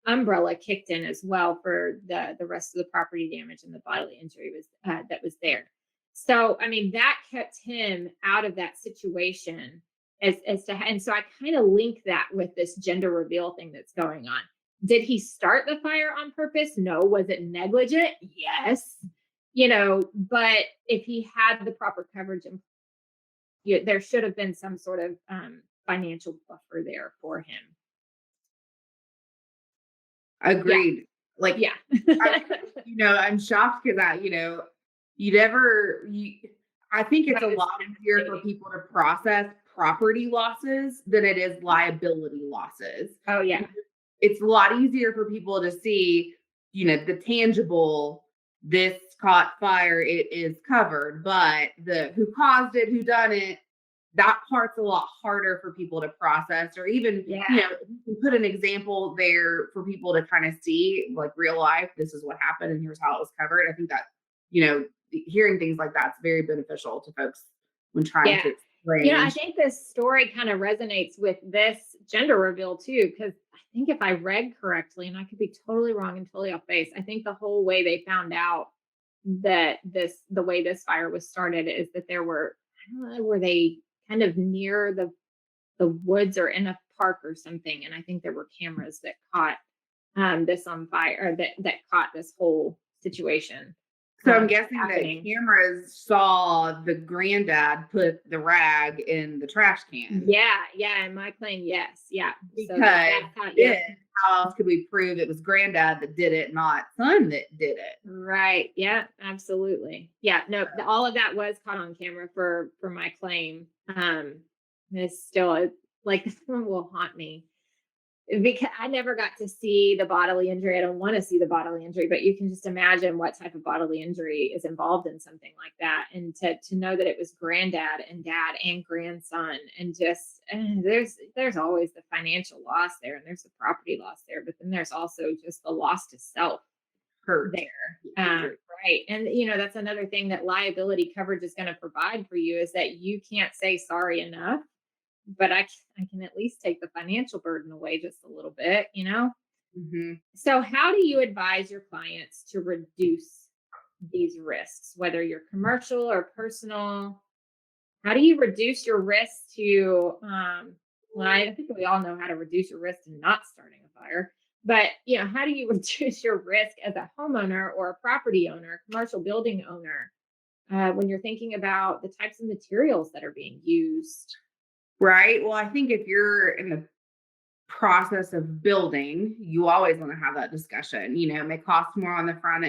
umbrella kicked in as well for the rest of the property damage and the bodily injury that was there. So, I mean, that kept him out of that situation and so I kind of link that with this gender reveal thing that's going on. Did he start the fire on purpose? No. Was it negligent? Yes. You know, but if he had the proper coverage, there should have been some sort of financial buffer there for him. Agreed. Yeah. Like, yeah. I'm shocked because I think it's a lot easier for people to process property losses than it is liability losses. Oh, yeah. It's a lot easier for people to see, the tangible, this caught fire, it is covered, but the who caused it, who done it, that part's a lot harder for people to process, or even, you can put an example there for people to kind of see, like real life, this is what happened and here's how it was covered. I think that, hearing things like that's very beneficial to folks when trying to explain. I think this story kind of resonates with this gender reveal too, because I think if I read correctly, and I could be totally wrong and totally off base, I think the whole way they found out that the way this fire was started is that were they kind of near the woods or in a park or something, and I think there were cameras that caught this on fire, or that caught this whole situation. So I'm guessing that cameras saw the granddad put the rag in the trash can. Yeah. In my claim, yes. Yeah. Because how else could we prove it was granddad that did it, not son that did it? Right. Yeah, absolutely. Yeah. No, all of that was caught on camera for my claim. It's still like, this one will haunt me because I never got to see the bodily injury. I don't want to see the bodily injury, but you can just imagine what type of bodily injury is involved in something like that. And to know that it was granddad and dad and grandson, and just there's always the financial loss there, and there's the property loss there, but then there's also just the loss to self there. Right. And that's another thing that liability coverage is going to provide for you, is that you can't say sorry enough, but I can at least take the financial burden away just a little bit, Mm-hmm. So how do you advise your clients to reduce these risks, whether you're commercial or personal? How do you reduce your risk to, I think we all know how to reduce your risk to not starting a fire, but how do you reduce your risk as a homeowner or a property owner, commercial building owner, when you're thinking about the types of materials that are being used? Right. Well, I think if you're in the process of building, you always want to have that discussion. It may cost more on the front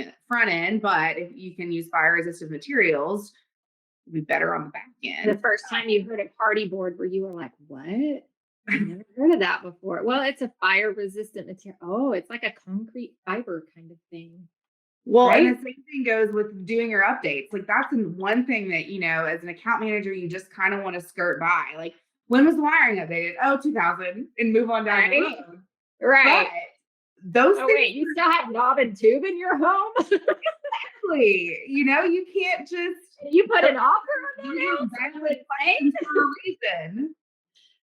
end, but if you can use fire resistant materials, it'll be better on the back The end. first time you heard a party board where you were like, what? I've never heard of that before. Well, it's a fire resistant material. Oh, it's like a concrete fiber kind of thing. Well, and Right? the same thing goes with doing your updates. Like that's one thing that, as an account manager, you just kind of want to skirt by. Like, when was the wiring updated? Oh, 2000, and move on down the Right? road. Right. But those Oh, things, wait, you still have knob and tube in your home? exactly, you can't just You put an offer on that do house? evaluate questions for a reason.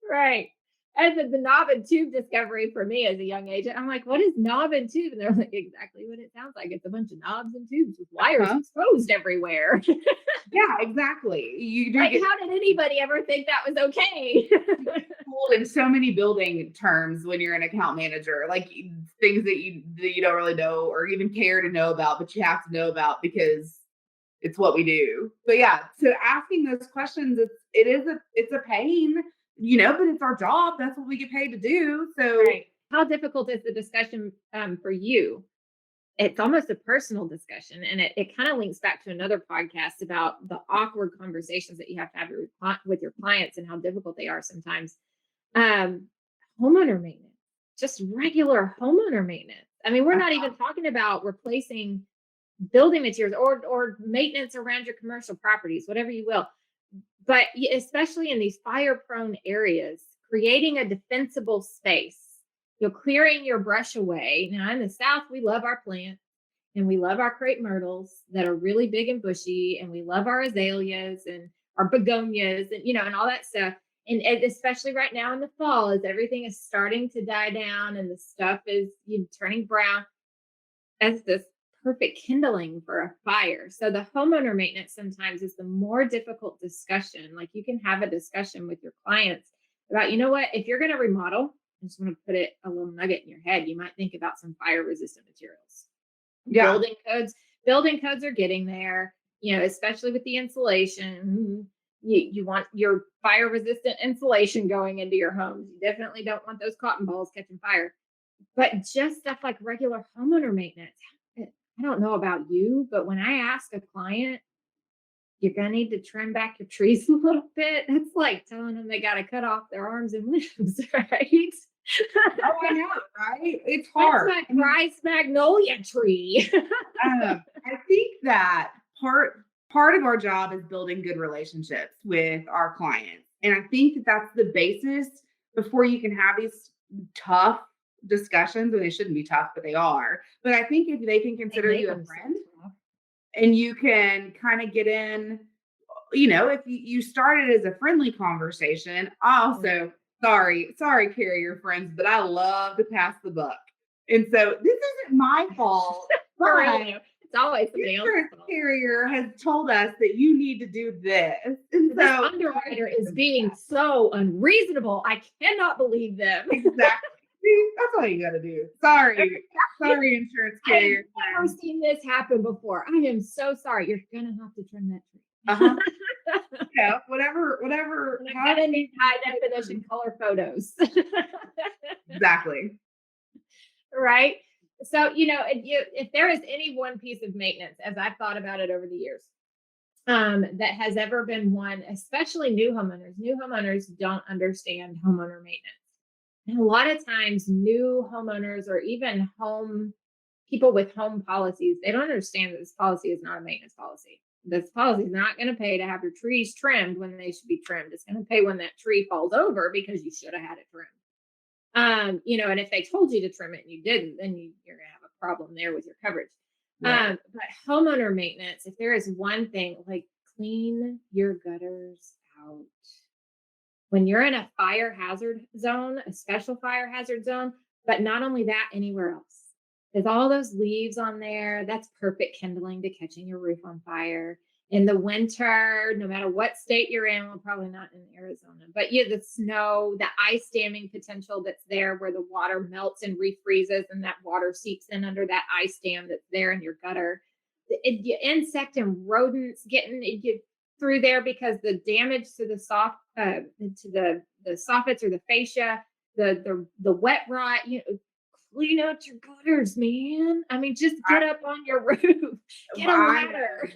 Right. And the knob and tube discovery for me as a young agent, I'm like, what is knob and tube? And they're like, exactly what it sounds like. It's a bunch of knobs and tubes with wires Uh-huh. exposed everywhere. Yeah, exactly. You do Like, get how did anybody ever think that was okay? fooled in so many building terms when you're an account manager, like things that you don't really know or even care to know about, but you have to know about because it's what we do. But yeah, so asking those questions, it's a pain, but it's our job. That's what we get paid to do. So Right. How difficult is the discussion for you? It's almost a personal discussion. And it kind of links back to another podcast about the awkward conversations that you have to have with your clients and how difficult they are sometimes. Um, Homeowner maintenance, just regular homeowner maintenance. I mean, we're not even talking about replacing building materials or maintenance around your commercial properties, whatever you will. But especially in these fire prone areas, creating a defensible space, clearing your brush away. Now in the South, we love our plants and we love our crepe myrtles that are really big and bushy, and we love our azaleas and our begonias and all that stuff. And especially right now in the fall, as everything is starting to die down and the stuff is turning brown, as this perfect kindling for a fire. So the homeowner maintenance sometimes is the more difficult discussion. Like, you can have a discussion with your clients about, what, if you're going to remodel, I just want to put a little nugget in your head. You might think about some fire resistant materials. yeah, Building codes are getting there, especially with the insulation. You want your fire resistant insulation going into your homes. You definitely don't want those cotton balls catching fire. But just stuff like regular homeowner maintenance. I don't know about you, but when I ask a client, you're going to need to trim back your trees a little bit, that's like telling them they got to cut off their arms and limbs, right? oh, I know, right? It's hard. That's my prize magnolia tree. I think that part of our job is building good relationships with our clients, and I think that that's the basis before you can have these tough discussions. And they shouldn't be tough, but they are. But I think if they can consider you a friend and you can kind of get in, if you started as a friendly conversation. Also, sorry, carrier friends, but I love to pass the buck. And so this isn't my fault, but it's always the somebody insurance else's fault. carrier has told us that you need to do this. And This so underwriter is being so unreasonable. I cannot believe them. exactly. See, that's all you got to do. Sorry, insurance carrier. I've never seen this happen before. I am so sorry. You're gonna have to trim that tree. Uh-huh. Yeah, whatever. I'm gonna need high definition color photos. Exactly. Right. So, if there is any one piece of maintenance, as I've thought about it over the years, that has ever been one, especially new homeowners don't understand homeowner maintenance. And a lot of times new homeowners or even people with home policies, they don't understand that this policy is not a maintenance policy. This policy is not going to pay to have your trees trimmed when they should be trimmed. It's going to pay when that tree falls over because you should have had it trimmed. And if they told you to trim it and you didn't, then you're going to have a problem there with your coverage. Right. But homeowner maintenance, if there is one thing, like, clean your gutters out. When you're in a fire hazard zone, a special fire hazard zone, but not only that, anywhere else. There's all those leaves on there. That's perfect kindling to catching your roof on fire. In the winter, no matter what state you're in, well, probably not in Arizona, but the snow, the ice damming potential that's there where the water melts and refreezes and that water seeps in under that ice dam that's there in your gutter. The insect and rodents getting through there because the damage to the soffits or the fascia the wet rot, clean out your gutters, man. I mean, just get up on your roof, get a ladder.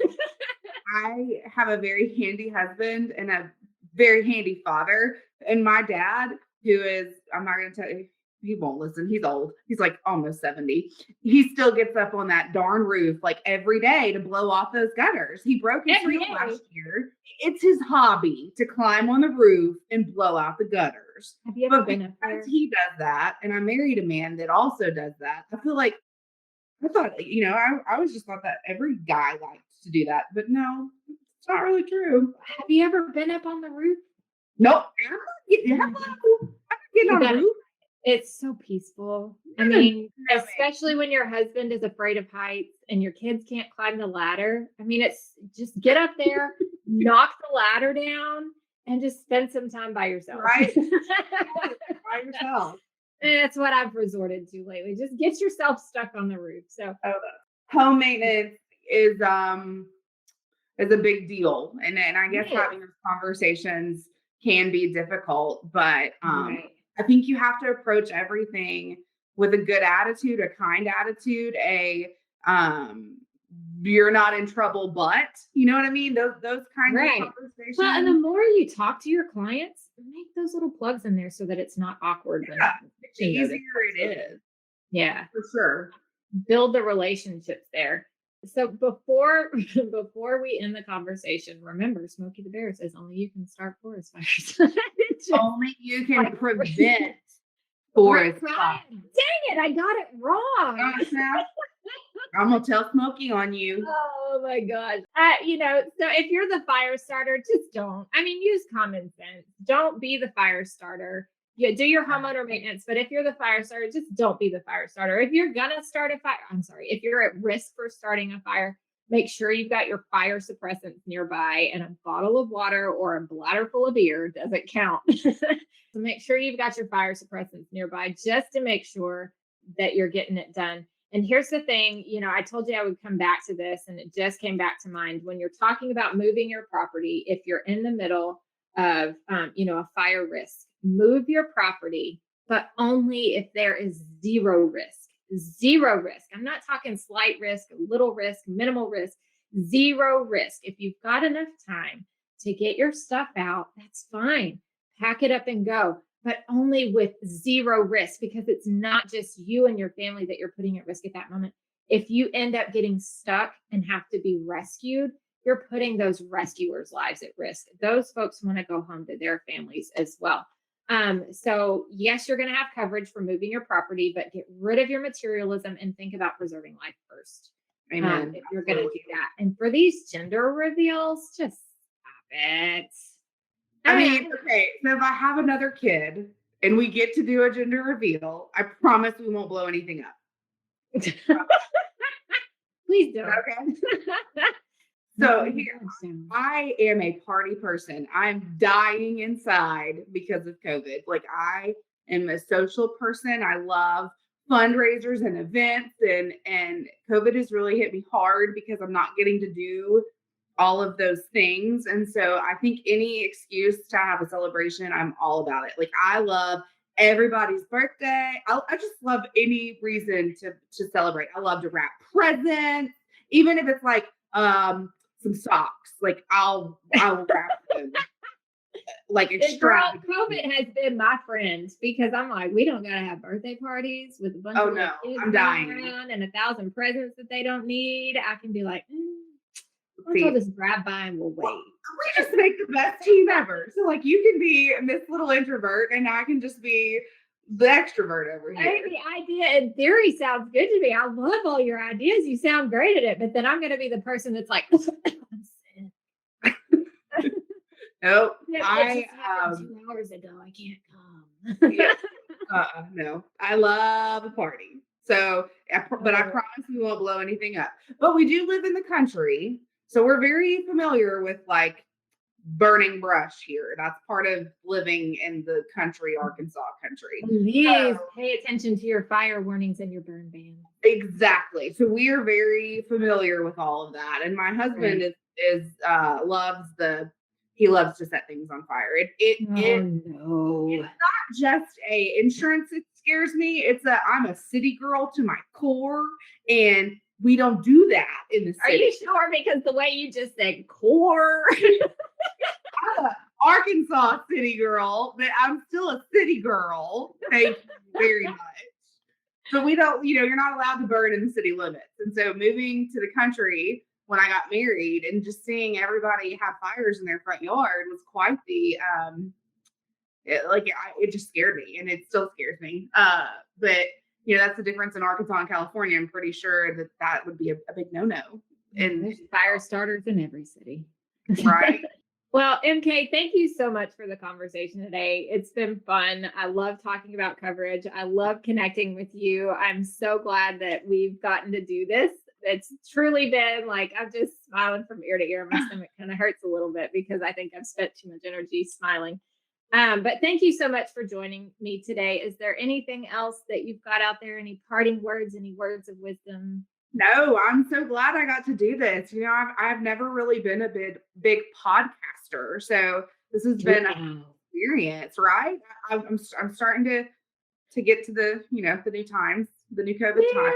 I have a very handy husband and a very handy father. And my dad, who is, I'm not going to tell you, he won't listen. He's old. He's like almost 70. He still gets up on that darn roof like every day to blow off those gutters. He broke his heel last year. It's his hobby to climb on the roof and blow out the gutters. Have you ever been up there? He does that, and I married a man that also does that. I feel like I thought, I always just thought that every guy likes to do that, but no, it's not really true. Have you ever been up on the roof? Nope. I'm not getting on the roof. It's so peaceful. I mean, especially when your husband is afraid of heights and your kids can't climb the ladder. I mean, it's just get up there, knock the ladder down, and just spend some time by yourself. Right. By yourself. And that's what I've resorted to lately. Just get yourself stuck on the roof. So home maintenance is a big deal. And I guess having those conversations can be difficult, but I think you have to approach everything with a good attitude, a kind attitude, you're not in trouble, but you know what I mean? Those kinds of conversations. Well, and the more you talk to your clients, make those little plugs in there so that it's not awkward. Yeah, the easier it is. Yeah, for sure. Build the relationships there. So before we end the conversation, remember, Smokey the Bear says only you can start forest fires. Only you can prevent forest fires. Dang it, I got it wrong. I'm gonna tell Smokey on you. Oh my gosh. So if you're the fire starter, just don't. I mean, use common sense. Don't be the fire starter. Yeah, do your homeowner maintenance, but if you're the fire starter, just don't be the fire starter. If you're gonna start a fire, if you're at risk for starting a fire, make sure you've got your fire suppressants nearby, and a bottle of water or a bladder full of beer doesn't count. So make sure you've got your fire suppressants nearby just to make sure that you're getting it done. And here's the thing, I told you I would come back to this, and it just came back to mind. When you're talking about moving your property, if you're in the middle of, a fire risk, move your property, but only if there is zero risk. Zero risk. I'm not talking slight risk, little risk, minimal risk, zero risk. If you've got enough time to get your stuff out, that's fine. Pack it up and go, but only with zero risk, because it's not just you and your family that you're putting at risk at that moment. If you end up getting stuck and have to be rescued, you're putting those rescuers' lives at risk. Those folks want to go home to their families as well. So yes, you're going to have coverage for moving your property, but get rid of your materialism and think about preserving life first. Amen. If you're going to do that. And for these gender reveals, just stop it. I mean, okay, so if I have another kid and we get to do a gender reveal, I promise we won't blow anything up. Please don't. Okay. So here, I am a party person. I'm dying inside because of COVID. Like, I am a social person. I love fundraisers and events, and COVID has really hit me hard because I'm not getting to do all of those things. And so I think any excuse to have a celebration, I'm all about it. Like, I love everybody's birthday. I just love any reason to celebrate. I love to wrap presents, even if it's like some socks. Like, I'll wrap them like extravagant. COVID has been my friend, because I'm like, we don't gotta have birthday parties with a bunch of kids I'm dying around and 1,000 presents that they don't need. I can be like, I'll just grab by and we'll wait. We just make the best team ever. So, like, you can be this little introvert and I can just be the extrovert over here. Hey, the idea in theory sounds good to me. I love all your ideas. You sound great at it. But then I'm going to be the person that's like, I'm sick. Nope. I 2 hours ago. I can't come. No. I love a party. So, but I promise we won't blow anything up. But we do live in the country, so we're very familiar with like burning brush here. That's part of living in the country, Arkansas country. Please pay attention to your fire warnings and your burn ban. Exactly. So we are very familiar with all of that. And my husband is loves he loves to set things on fire. No. It's not just a insurance that scares me. I'm a city girl to my core, and we don't do that in the city. Are you sure? Because the way you just said core. I'm a Arkansas city girl, but I'm still a city girl. Thank you very much. So we don't, you're not allowed to burn in the city limits. And so moving to the country when I got married and just seeing everybody have fires in their front yard was quite the, it just scared me, and it still scares me. But that's the difference in Arkansas and California. I'm pretty sure that would be a big no-no. And there's fire starters in every city. Right. Well, MK, thank you so much for the conversation today. It's been fun. I love talking about coverage. I love connecting with you. I'm so glad that we've gotten to do this. It's truly been I'm just smiling from ear to ear. My stomach kind of hurts a little bit because I think I've spent too much energy smiling. But thank you so much for joining me today. Is there anything else that you've got out there? Any parting words, any words of wisdom? No, I'm so glad I got to do this. I've never really been a big podcaster, so this has been an experience, right? I'm starting to get to the the new times, the new COVID times,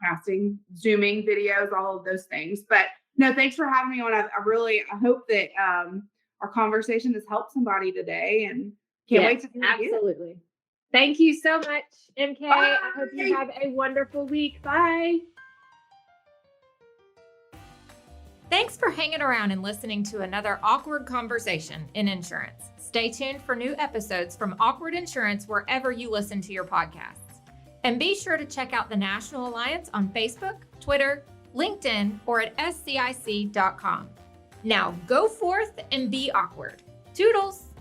podcasting, Zooming videos, all of those things. But no, thanks for having me on. I hope that our conversation has helped somebody today, and can't wait to do it. Absolutely. Thank you so much, MK. Bye. I hope you have a wonderful week. Bye. Thanks for hanging around and listening to another awkward conversation in insurance. Stay tuned for new episodes from Awkward Insurance wherever you listen to your podcasts. And be sure to check out the National Alliance on Facebook, Twitter, LinkedIn, or at scic.com. Now go forth and be awkward. Toodles!